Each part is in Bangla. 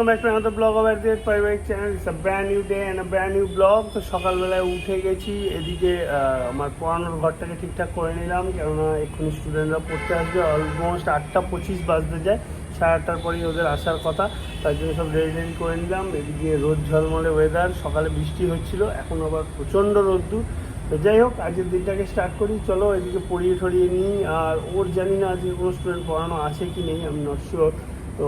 welcome back to another vlog of our Private channel. It's a brand new day and a brand new vlog. তো সকালবেলায় উঠে গেছি, এদিকে আমার পড়ানোর ঘরটাকে ঠিকঠাক করে নিলাম, কেননা এক্ষুনি স্টুডেন্টরা পড়তে আসবে। অলমোস্ট 8:25 বাজতে যায়, 8:30টার পরেই ওদের আসার কথা, তার জন্য সব রেডি করে নিলাম। এদিকে রোদ ঝলমলে ওয়েদার, সকালে বৃষ্টি হচ্ছিল, এখন আবার প্রচণ্ড রোদ্দুর। তো যাই হোক, আজকের দিনটাকে স্টার্ট করি। চলো এদিকে পড়িয়ে ঠরিয়ে নিই। আর ওর জানি না আজকে কোনো স্টুডেন্ট পড়ানো আছে কি নেই, আমি নট শিওর। তো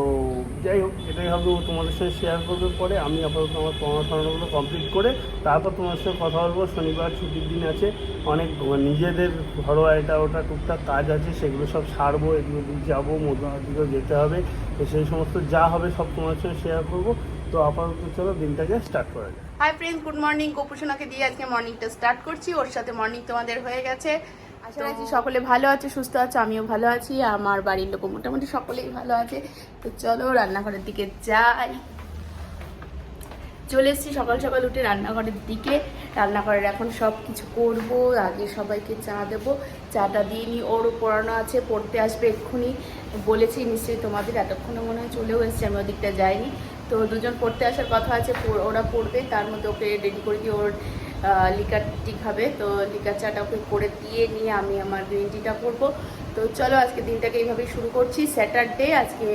যাই হোক, এটাই হবে ও তোমাদের সঙ্গে শেয়ার করবে পরে। আমি আপাতত আমার পড়াশোনাগুলো কমপ্লিট করে তারপর তোমার সঙ্গে কথা বলবো। শনিবার ছুটির দিন আছে, অনেক নিজেদের ঘরোয়া এটা ওটা টুকটাক কাজ আছে, সেগুলো সব সারবো। এগুলো দিয়ে যাবো, মধ্যমার দিকেও যেতে হবে। তো সেই সমস্ত যা হবে সব তোমার সঙ্গে শেয়ার করবো। তো আপাতত চলো দিনটাকে স্টার্ট করা যায়। Hi friends, good morning. গোপুসোনাকে দিয়ে আজকে মর্নিংটা স্টার্ট করছি, ওর সাথে মর্নিং তোমাদের হয়ে গেছে। আশা রাখছি সকলে ভালো আছে, সুস্থ আছে, আমিও ভালো আছি, আমার বাড়ির লোক মোটামুটি সকলেই ভালো আছে। তো চলো রান্নাঘরের দিকে যাই। চলে এসেছি সকাল সকাল উঠে রান্নাঘরের দিকে। রান্নাঘরের এখন সব কিছু করবো। আগে সবাইকে চা দেবো, চাটা দিয়ে নিই। ওরও পড়ানো আছে, পড়তে আসবে এক্ষুনি, বলেছি নিশ্চয়ই তোমাদের। এতক্ষণে মনে হয় চলেও এসছে, আমি ওদিকটা যাইনি। তো দুজন পড়তে আসার কথা আছে, ওরা পড়বে, তার মধ্যে ওকে রেডি করে দিয়ে ওর লিকার টি খাবে। তো লিকার চাটা ওকে করে দিয়ে নিয়ে আমি আমার গ্রিন টিটা করবো। তো চলো আজকে দিনটাকে এইভাবেই শুরু করছি। স্যাটারডে, আজকে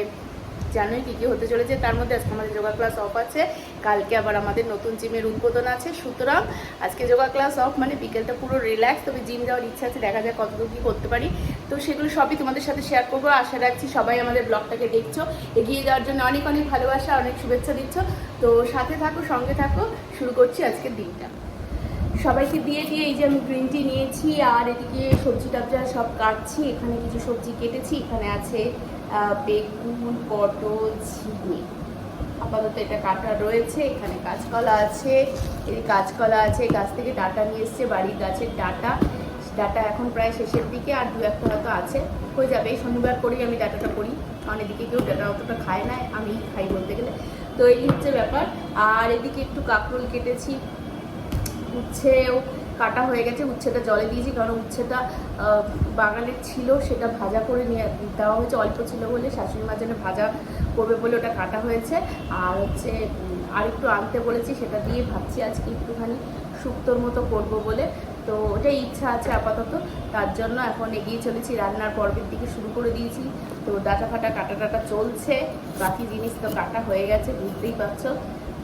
জানোই কী কী হতে চলেছে। তার মধ্যে আজকে আমাদের যোগা ক্লাস অফ আছে, কালকে আবার আমাদের নতুন জিমের উদ্বোধন আছে। সুতরাং আজকে যোগা ক্লাস অফ, মানে বিকেলটা পুরো রিল্যাক্স। তবে জিম যাওয়ার ইচ্ছা আছে, দেখা যায় কতদূর কী করতে পারি। তো সেগুলো সবই তোমাদের সাথে শেয়ার করবো। আশা রাখছি সবাই আমাদের ব্লগটাকে দেখছো, এগিয়ে যাওয়ার জন্য অনেক অনেক ভালোবাসা, অনেক শুভেচ্ছা দিচ্ছ। তো সাথে থাকো, সঙ্গে থাকো, শুরু করছি আজকের দিনটা। সবাইকে দিয়ে এই যে আমি গ্রিন টি নিয়েছি, আর এদিকে সবজি টাবজা সব কাটছি। এখানে কিছু সবজি কেটেছি, এখানে আছে বেগুন, পটল, ঝিঙে, আপাতত এটা কাটা রয়েছে। এখানে কাঁচকলা আছে, এই কাঁচকলা আছে, গাছ থেকে ডাঁটা নিয়ে এসছে, বাড়ির গাছের ডাঁটা। ডাঁটা এখন প্রায় শেষের দিকে, আর 2-1টা হয়তো আছে, হয়ে যাবে। এই শনিবার করেই আমি ডাঁটাটা করি, কারণ এদিকে কেউ ডাঁটা অতটা খায় না, আমি খাই বলতে গেলে। তো এই হচ্ছে ব্যাপার। আর এদিকে একটু কাঁকরোল কেটেছি, উচ্ছেও কাটা হয়ে গেছে। উচ্ছেটা জলে দিয়েছি, কারণ উচ্ছেটা বাগানের ছিল, সেটা ভাজা করে নিয়ে দেওয়া হয়েছে, অল্প ছিল বলে। শাশুড়ি মার জন্য ভাজা করবে বলে ওটা কাটা হয়েছে। আর হচ্ছে আর একটু আনতে বলেছি, সেটা দিয়ে ভাবছি আজকে একটুখানি শুক্তোর মতো করবো বলে। তো ওটাই ইচ্ছা আছে আপাতত, তার জন্য এখন এগিয়ে চলেছি, রান্নার পর্বের দিকে শুরু করে দিয়েছি। তো ডাটা ফাটা কাটা চলছে, বাকি জিনিস তো কাটা হয়ে গেছে, বুঝতেই পারছো।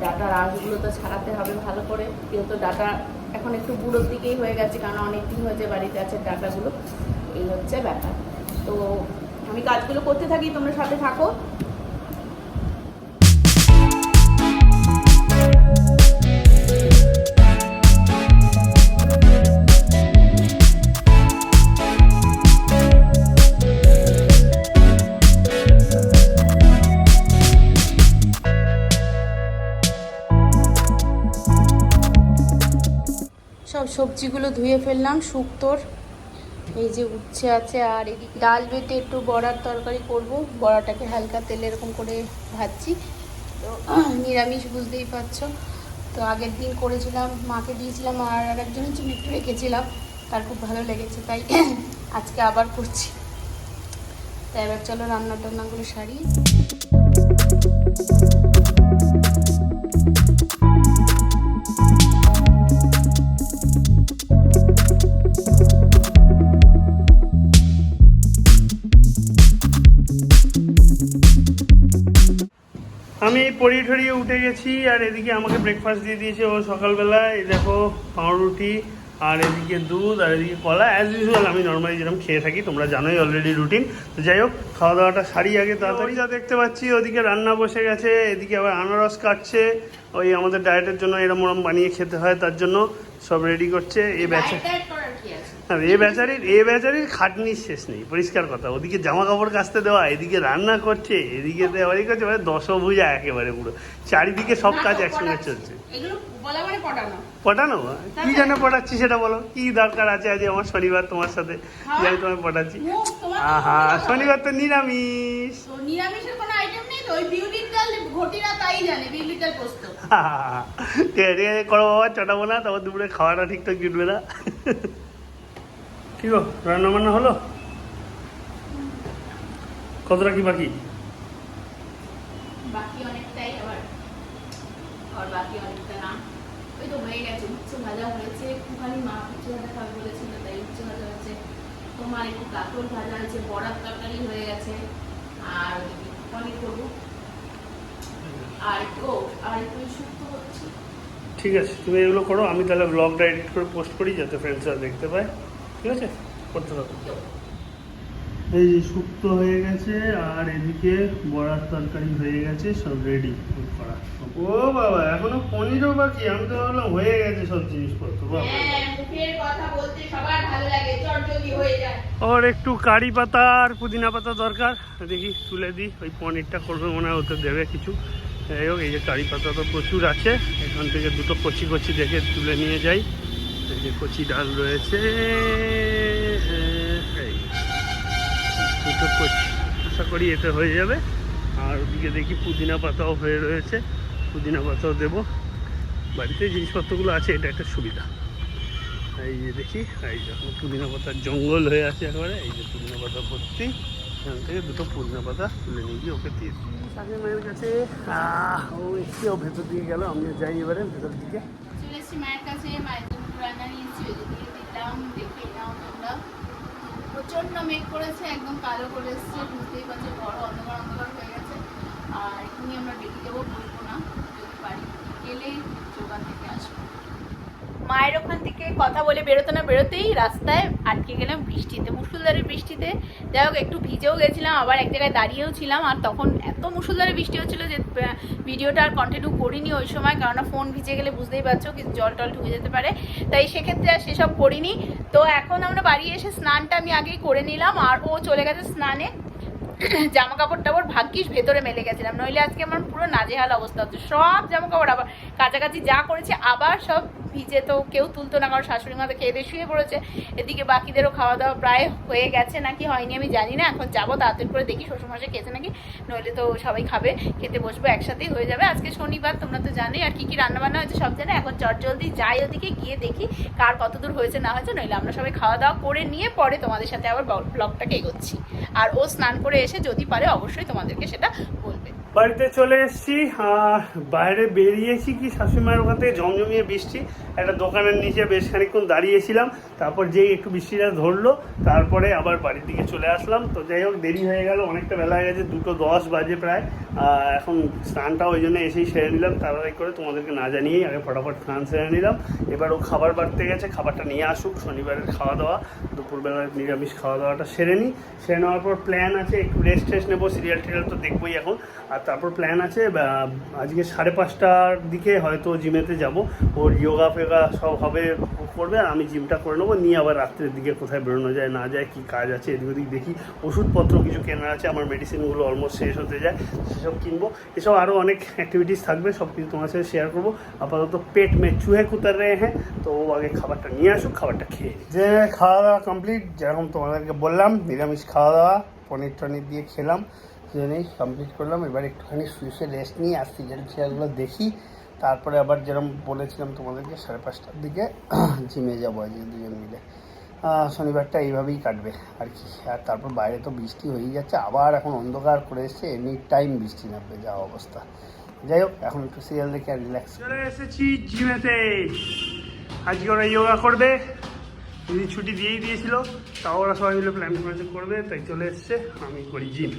ডাটার আঁশগুলো তো ছাড়াতে হবে ভালো করে, যেহেতু ডাটা এখন একটু বুড়োর দিকেই হয়ে গেছে, কারণ অনেক দিন হয়েছে বাড়িতে আছে ডাটাগুলো। এই হচ্ছে ব্যাপার। তো আমি কাজগুলো করতে থাকি, তোমরা সাথে থাকো। সব সবজিগুলো ধুয়ে ফেললাম শুক্তোর। এই যে উচ্ছে আছে, আর এদিকে ডাল বেটে একটু বড়ার তরকারি করব। বড়াটাকে হালকা তেলে এরকম করে ভাজছি। তো নিরামিষ, বুঝতেই পারছো। তো আগের দিন করেছিলাম, মাকে দিয়েছিলাম, আর একজনের জন্য একটু রেখেছিলাম, তার খুব ভালো লেগেছে, তাই আজকে আবার করছি। তাই এবার চলো রান্নাগুলো সারি। আমি পড়িয়ে ঠরিয়ে উঠে গেছি, আর এদিকে আমাকে ব্রেকফাস্ট দিয়ে দিয়েছে ও সকালবেলায়। এই দেখো পাউরুটি, আর এদিকে দুধ, আর এদিকে কলা। অ্যাজ ইউজুয়াল আমি নর্মালি যেরকম খেয়ে থাকি, তোমরা জানোই অলরেডি রুটিন। তো যাই হোক, খাওয়া দাওয়াটা সারি আগে তাড়াতাড়ি। যা দেখতে পাচ্ছি ওদিকে রান্না বসে গেছে, এদিকে আবার আনারস কাটছে। ওই আমাদের ডায়েটের জন্য এরম ওরম বানিয়ে খেতে হয়, তার জন্য সব রেডি করছে। এ বেচারির খাটনির শেষ নেই, পরিষ্কার কথা। ওদিকে জামা কাপড় কাচতে দেওয়া, এদিকে রান্না করছে, এদিকে দেওয়ারি করছে, মানে দশভুজা একেবারে পুরো। চারিদিকে সব কাজ একসঙ্গে চলছে। পটানো? কি জানে পটাচ্ছি সেটা বলো, কি দরকার আছে আজ আমার শনিবার তোমার সাথে যে আমি তোমায় পটাচ্ছি? আহা, শনিবার তো নিরামিষ। ঠিক আছে করো বাবা, চটাবো না, তারপর দুপুরে খাওয়াটা ঠিকঠাক জুটবে না। কি গো, রান্না বান্না হলো? কতটা কি বাকি? বাকি অনেকটাই, আবার বাকি অনেকটা না। ওই তো হয়ে গেছে, উচ্ছে ভাজা হয়েছে, একটুখানি মা উচ্ছে ভাজা খাবে বলেছিল তাই উচ্ছে ভাজা হয়েছে, তোমার একটু কাঁকড় ভাজা হয়েছে, বড়ার তরকারি হয়ে গেছে, আর পনির করবো, আর একটু শুক্তো হচ্ছে। ঠিক আছে, তুমি এগুলো করো, আমি তাহলে ব্লগটা এডিট করে পোস্ট করি যাতে ফ্রেন্ডসরা দেখতে পায়। ঠিক আছে, করতে থাকো। এই যে শুক্তো হয়ে গেছে, আর এদিকে বড়ার তরকারি হয়ে গেছে, সব রেডি করা। ও বাবা, এখনো পনিরও বাকি, আমি তো ভাবলাম হয়ে গেছে সব জিনিসপত্র। মুখের কথা বলতে সবার ভালো লাগে, চটজলদি হয়ে যায়। আর একটু কারি পাতা আর পুদিনা পাতা দরকার, দেখি তুলে দিই। ওই পনিরটা করবে মনে হয়, ওতে দেবে কিছু। যাই হোক, এই যে কারি পাতা তো প্রচুর আছে, এখান থেকে দুটো কচি কচি দেখে তুলে নিয়ে যাই। এই যে কচি ডাল রয়েছে, এই দুটো কচি, আশা করি এতে হয়ে যাবে। আর ওদিকে দেখি পুদিনা পাতাও হয়ে রয়েছে, পুদিনা পাতাও দেবো। বাড়িতে জিনিসপত্রগুলো আছে, এটা একটা সুবিধা। এই যে দেখি, এই যে পুদিনা পাতার জঙ্গল হয়ে আছে একেবারে। এই যে পুদিনা পাতা ভর্তি, এখান থেকে দুটো পুদিনা পাতা তুলে নিয়ে গিয়ে ওকে দিয়ে শাশুড়ি মায়ের কাছে। ও একটু ভেতর দিকে গেল, আমি যাই এবারে ভেতর দিকে। চলে এসেছি মায়ের কাছে, মায়ের জন্য রান্না নিয়েছি, ওই দিয়ে দিলাম, দেখে নাও তোমরা। প্রচণ্ড মেঘ করেছে, একদম কালো করে এসছে, বুঝতেই পারছো, বড় অন্ধকার অন্ধকার হয়ে গেছে। আর এখনই আমরা ডেকে যাবো, বলবো না, যদি পারি গেলে দোকান থেকে আসবো। মায়ের ওখান থেকে কথা বলে বেরোতে না বেরোতেই রাস্তায় আটকে গেলাম বৃষ্টিতে, মুষলধারে বৃষ্টিতে। যাই হোক, একটু ভিজেও গেছিলাম, আবার এক জায়গায় দাঁড়িয়েও ছিলাম। আর তখন এত মুষলধারে বৃষ্টি হচ্ছিলো যে ভিডিওটা আর কন্টিনিউ করিনি ওই সময়, কারণ ফোন ভিজে গেলে বুঝতেই পারছো কিছু জল টল ঢুকে যেতে পারে, তাই সেক্ষেত্রে আর সেসব করিনি। তো এখন আমরা বাড়ি এসে স্নানটা আমি আগেই করে নিলাম, আর ও চলে গেছে স্নানে। জামা কাপড় টাপড় ভাগ্যিস ভেতরে মেলে গেছিলাম, নইলে আজকে আমার পুরো নাজেহাল অবস্থা হচ্ছে। সব জামা কাপড় আবার কাছাকাছি যা করেছে আবার সব ভিজে, তো কেউ তুলতো না, কারণ শাশুড়ি মা তো খেয়ে দিয়ে শুয়ে পড়েছে। এদিকে বাকিদেরও খাওয়া দাওয়া প্রায় হয়ে গেছে, নাকি হয়নি আমি জানি না। এখন যাবো তাড়াতাড়ি করে দেখি শ্বশুরমশাই খেয়েছে নাকি, নইলে তো সবাই খাবে, খেতে বসবো একসাথেই হয়ে যাবে। আজকে শনিবার, তোমরা তো জানোই, আর কি রান্নাবান্না হয়েছে সব জানে। এখন চটজলদি যাই ওদিকে, গিয়ে দেখি কার কতদূর হয়েছে না হয়েছে, নইলে আমরা সবাই খাওয়া দাওয়া করে নিয়ে পরে তোমাদের সাথে আবার ব্লগটাকে এগোচ্ছি। আর ও স্নান করে এসে যদি পারে অবশ্যই তোমাদেরকে সেটা বলবে। বাড়িতে চলে এসেছি, আর বাইরে বেরিয়েছি কি শাশুড়িমায়ের ওখান থেকে ঝমঝমিয়ে বৃষ্টি। একটা দোকানের নিচে বেশ খানিকক্ষণ দাঁড়িয়েছিলাম, তারপর যেই একটু বৃষ্টিটা ধরলো, তারপরে আবার বাড়ির দিকে চলে আসলাম। তো যাই হোক, দেরি হয়ে গেল, অনেকটা বেলা হয়ে গেছে, 2:10 বাজে প্রায়। এখন স্নানটা ওই জন্য এসেই সেরে নিলাম তাড়াতাড়ি করে, তোমাদেরকে না জানিয়েই আগে ফটাফট স্নান সেরে নিলাম। এবার ও খাবার বাড়তে গেছে, খাবারটা নিয়ে আসুক। শনিবারের খাওয়া দাওয়া, দুপুরবেলার নিরামিষ খাওয়া দাওয়াটা সেরে নিই। সেরে নেওয়ার পর প্ল্যান আছে একটু রেস্ট নেবো, সিরিয়াল টিরিয়াল তো দেখবোই এখন। আর তারপর প্ল্যান আছে আজকে 5:30টার দিকে হয়তো জিমেতে যাব। ওর যোগা ফেগা সব হবে, ও করবে, আর আমি জিমটা করে নেবো। নিয়ে আবার রাত্রের দিকে কোথায় বেরোনো যায় না যায়, কী কাজ আছে এদিক ওদিক দেখি। ওষুধপত্র কিছু কেনার আছে, আমার মেডিসিনগুলো অলমোস্ট শেষ হতে যায়, সেসব কিনবো। এসব আরও অনেক অ্যাক্টিভিটিস থাকবে, সব কিছু তোমার সাথে শেয়ার করবো। আপাতত পেট মে চুহে কুতার রয়ে হ্যাঁ, তো ও আগে খাবারটা নিয়ে আসুক, খাবারটা খেয়ে যে খাওয়া দাওয়া কমপ্লিট। যেরকম তোমাদেরকে বললাম, নিরামিষ খাওয়া দাওয়া পনির টনির দিয়ে খেলাম, জন্যই কমপ্লিট করলাম। এবার একটুখানি শুয়ে রেস্ট নিই, আর সিরিয়াল টিরিয়ালগুলো দেখি। তারপরে আবার যেরকম বলেছিলাম তোমাদেরকে 5:30টার দিকে জিমে যাবো আজকে দুজন মিলে। শনিবারটা এইভাবেই কাটবে আর কি। আর তারপর বাইরে তো বৃষ্টি হয়েই যাচ্ছে, আবার এখন অন্ধকার করে এসছে, এনি টাইম বৃষ্টি নামবে, যা অবস্থা। যাই হোক, এখন একটু সিরিয়াল দেখে আর রিল্যাক্স। চলে এসেছি জিমেতে, আজকে ওরা যোগা করবে। দিদি ছুটি দিয়েই দিয়েছিল, তাও ওরা সবাই মিলে প্ল্যান করেছে করবে, তাই চলে এসছে। আমি করি জিম।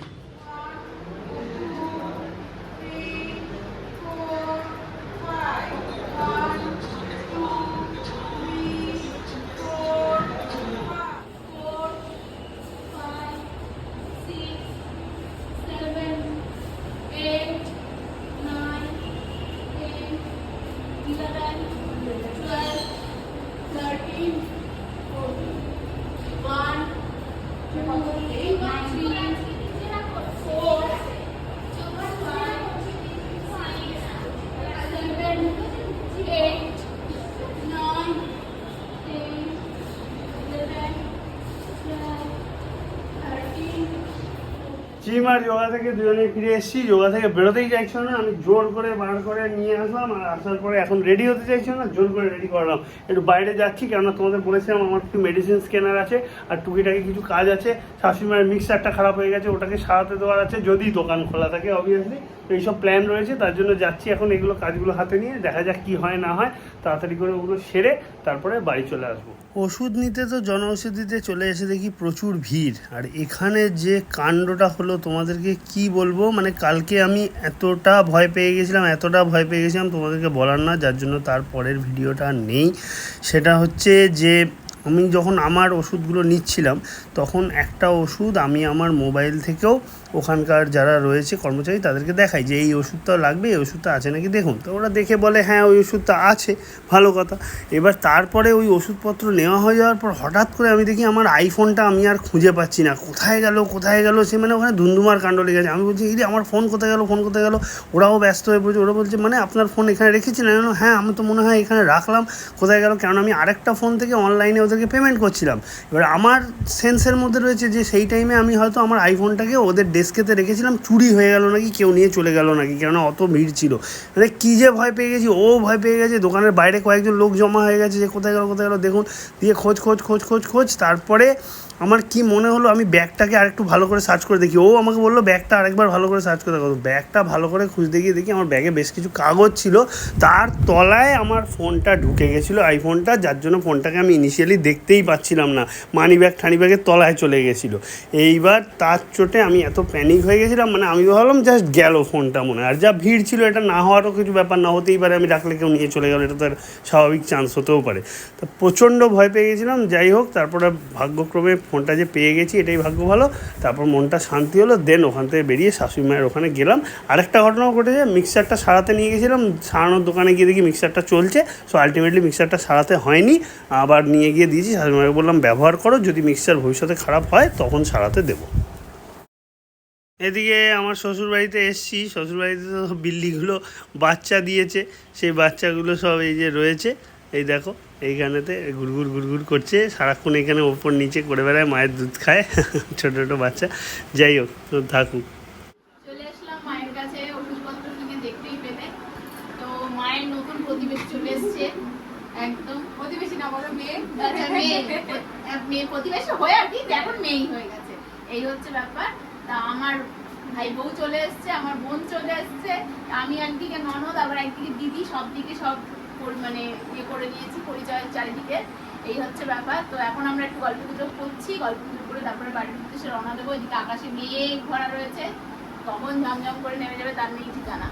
জিম আর যোগা থেকে দুজনেই ফিরে এসেছি। যোগা থেকে বেরোতেই চাইছিল না, আমি জোর করে বার করে নিয়ে আসলাম, আর আসার পরে এখন রেডি হতে চাইছিল না, জোর করে রেডি করলাম। একটু বাইরে যাচ্ছি, কেননা তোমাদের বলেছিলাম আমার একটু মেডিসিন স্ক্যানার আছে আর টুকিটাকি কিছু কাজ আছে। শাশুড়িমার মিক্সারটা খারাপ হয়ে গেছে, ওটাকে সারাতে দেওয়ার আছে, যদি দোকান খোলা থাকে অবভিয়াসলি। তো এইসব প্ল্যান রয়েছে, তার জন্য যাচ্ছি এখন এগুলো কাজগুলো হাতে নিয়ে, দেখা যাক কী হয় না হয়। তাড়াতাড়ি করে ওগুলো সেরে তারপরে বাড়ি চলে আসবো। ওষুধ নিতে তো জনঔষধিতে চলে এসে দেখি প্রচুর ভিড়, আর এখানে যে কাণ্ডটা হলো তোমাদেরকে কি বলবো। মানে কালকে আমি এতটা ভয় পেয়ে গেছিলাম তোমাদেরকে বলার না, যার জন্য তার পরের ভিডিওটা নেই। সেটা হচ্ছে যে আমি যখন আমার ওষুধগুলো নিচ্ছিলাম তখন একটা ওষুধ আমি আমার মোবাইল থেকেও ওখানকার যারা রয়েছে কর্মচারী তাদেরকে দেখাই যে এই ওষুধটা লাগবে, এই ওষুধটা আছে নাকি দেখুন। তো ওরা দেখে বলে হ্যাঁ ওই ওষুধটা আছে, ভালো কথা। এবার তারপরে ওই ওষুধপত্র নেওয়া হয়ে যাওয়ার পর হঠাৎ করে আমি দেখি আমার আইফোনটা আমি আর খুঁজে পাচ্ছি না, কোথায় গেল সে, মানে ওখানে ধুন্ধুমার কাণ্ড লেগে গেছে। আমি বলছি এই আমার ফোন কোথায় গেল। ওরাও ব্যস্ত হয়ে পড়েছে, ওরা বলছে মানে আপনার ফোন এখানে রেখেছিলেন? হ্যাঁ আমি তো মনে হয় এখানে রাখলাম, কোথায় গেল? কারণ আমি আরেকটা ফোন থেকে অনলাইনে ওদেরকে পেমেন্ট করছিলাম। এবার আমার সেন্সের মধ্যে রয়েছে যে সেই টাইমে আমি হয়তো আমার আইফোনটাকে ওদের ডেস্কেতে রেখেছিলাম, চুরি হয়ে গেল নাকি, কেউ নিয়ে চলে গেল নাকি, কেননা অত ভিড় ছিল। মানে কী যে ভয় পেয়ে গেছি, ও ভয় পেয়ে গেছে, দোকানের বাইরে কয়েকজন লোক জমা হয়ে গেছে যে কোথায় গেল দেখুন, দিয়ে খোঁজ। তারপরে আমার কি মনে হলো, আমি ব্যাগটাকে আরেকটু ভালো করে সার্চ করে দেখি। ও আমাকে বললো ব্যাগটা আরেকবার ভালো করে সার্চ করে দেখো। ব্যাগটা ভালো করে খুঁজতে গিয়ে দেখি আমার ব্যাগে বেশ কিছু কাগজ ছিল, তার তলায় আমার ফোনটা ঢুকে গেছিলো, আইফোনটা, যার জন্য ফোনটাকে আমি ইনিশিয়ালি দেখতেই পাচ্ছিলাম না, মানি ব্যাগের তলায় চলে গেছিলো। এইবার তার চোটে আমি এত প্যানিক হয়ে গেছিলাম, মানে আমি ভাবলাম জাস্ট গেল ফোনটা মনে হয়। আর যা ভিড় ছিল, এটা না হওয়ারও কিছু ব্যাপার না, হতেই পারে, আমি ডাকলে কেউ নিয়ে চলে গেল, এটা তো স্বাভাবিক চান্স হতেও পারে। তো প্রচণ্ড ভয় পেয়ে গেছিলাম। যাই হোক, তারপরে ভাগ্যক্রমে ফোনটা যে পেয়ে গেছি এটাই ভাগ্য ভালো। তারপর মনটা শান্তি হলো। দেন ওখান থেকে বেরিয়ে শাশুড়ি মায়ের ওখানে গেলাম। আরেকটা ঘটনাও ঘটেছে, মিক্সারটা সারাতে নিয়ে গেছিলাম, সারানোর দোকানে গিয়ে দেখি মিক্সারটা চলছে। সো আলটিমেটলি মিক্সারটা সারাতে হয়নি, আবার নিয়ে গিয়ে দিয়েছি। শাশুড়ি মাকে বললাম ব্যবহার করো, যদি মিক্সার ভবিষ্যতে খারাপ হয় তখন সারাতে দেবো। এদিকে আমার শ্বশুরবাড়িতে এসছি, শ্বশুরবাড়িতে তো বিল্লিগুলো বাচ্চা দিয়েছে, সেই বাচ্চাগুলো সব এই যে রয়েছে, এই দেখো এইখানেতে ঘুরঘুর করছে সারাক্ষণ, এখানে ওপর নিচে করে বেড়ায়, মায়ের দুধ খায় ছোটো বাচ্চা। যাই হোক, থাকুক। চলে আসলাম মায়ের কাছে, ওষুধপত্র কিনে দেখতেই পেলে। তো মায়ের নতুন প্রতিবেশী চলে এসছে, একদম প্রতিবেশী না বলো মেয়ে, মেয়ে প্রতিবেশী হয়ে আর কি, এখন মেয়েই হয়ে গেছে, এই হচ্ছে ব্যাপার। তা আমার ভাই বউ চলে এসছে, আমার বোন চলে এসছে, আমি একদিকে ননদ, আবার একদিকে দিদি, সব দিকে সব মানে ইয়ে করে নিয়েছি, পরিচয় চারিদিকে, এই হচ্ছে ব্যাপার। তো এখন আমরা একটু গল্প গুজব করছি, গল্প গুজব করে তারপরে বাড়ির উদ্দেশ্যে রওনা দেবো। এদিকে আকাশে মেঘ ভরা রয়েছে, কখন ঝমঝম করে নেমে যাবে তার নেই ঠিকানা।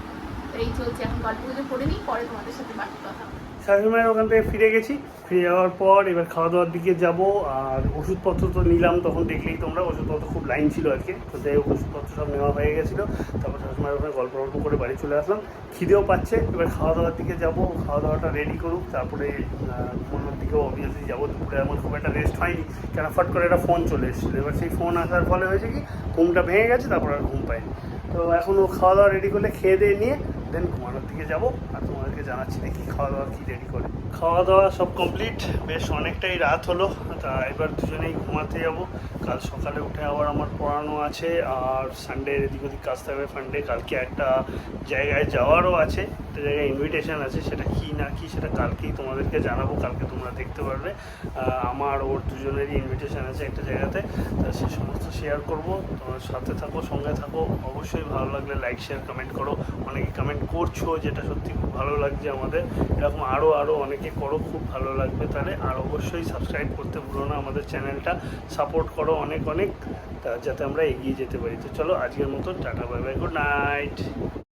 তো এই চলছে, এখন গল্প গুজব করে নিই, পরে তোমাদের সাথে বাকি কথা। শাশুড়ি মায়ের ওখান থেকে ফিরে গেছি, ফিরে যাওয়ার পর এবার খাওয়া দাওয়ার দিকে যাব। আর ওষুধপত্র তো নিলাম, তখন দেখলেই তোমরা ওষুধপত্র খুব লাইন ছিল আজকে। তো যাই হোক, ওষুধপত্র সব নেওয়া হয়ে গেছিলো। তারপর শাশুড়ি মায়ের ওখানে গল্প করে বাড়ি চলে আসলাম। খিদেও পাচ্ছে, এবার খাওয়া দাওয়ার দিকে যাবো, খাওয়া দাওয়াটা রেডি করুক, তারপরে ঘুমানোর দিকেও অবভিয়াসলি যাবো। দুপুরে আমার খুব একটা রেস্ট হয়নি, কেন ফট করে একটা ফোন চলে এসেছিলো। এবার সেই ফোন আসার ফলে হয়েছে কি, ঘুমটা ভেঙে গেছে, তারপর আর ঘুম পাইনি। তো এখনও খাওয়া দাওয়া রেডি করলে খেয়ে দিয়ে নিয়ে দেন ঘুমানোর দিকে যাবো, আর তোমাদেরকে জানাচ্ছি দেখি খাওয়া দাওয়া কী রেডি করে। খাওয়া দাওয়া সব কমপ্লিট, বেশ অনেকটাই রাত হলো। তা এবার দুজনেই ঘুমাতে যাবো। কাল সকালে উঠে আবার আমার পড়ানো আছে, আর সানডে এদিক ওদিক কাজ থাকবে ফান্ডে। কালকে একটা জায়গায় যাওয়ারও আছে, একটা জায়গায় ইনভিটেশন আছে, সেটা কি না কি সেটা কালকেই তোমাদেরকে জানাবো, কালকে তোমরা দেখতে পারবে। আমার ওর দুজনেরই ইনভিটেশন আছে একটা জায়গাতে, তা সে সমস্ত শেয়ার করবো। তোমার সাথে থাকো, সঙ্গে থাকো। অবশ্যই ভালো লাগলে লাইক শেয়ার কমেন্ট করো, অনেকে কমেন্ট করছো, যেটা সত্যি খুব ভালো লাগছে আমাদের। এরকম আরও অনেকে করো, খুব ভালো লাগবে তাহলে। আর অবশ্যই সাবস্ক্রাইব করতে ভুলো না আমাদের চ্যানেলটা, সাপোর্ট করো অনেক যাতে আমরা এগিয়ে যেতে পারি। তো চলো আজকের মতো tata, bye bye, good night.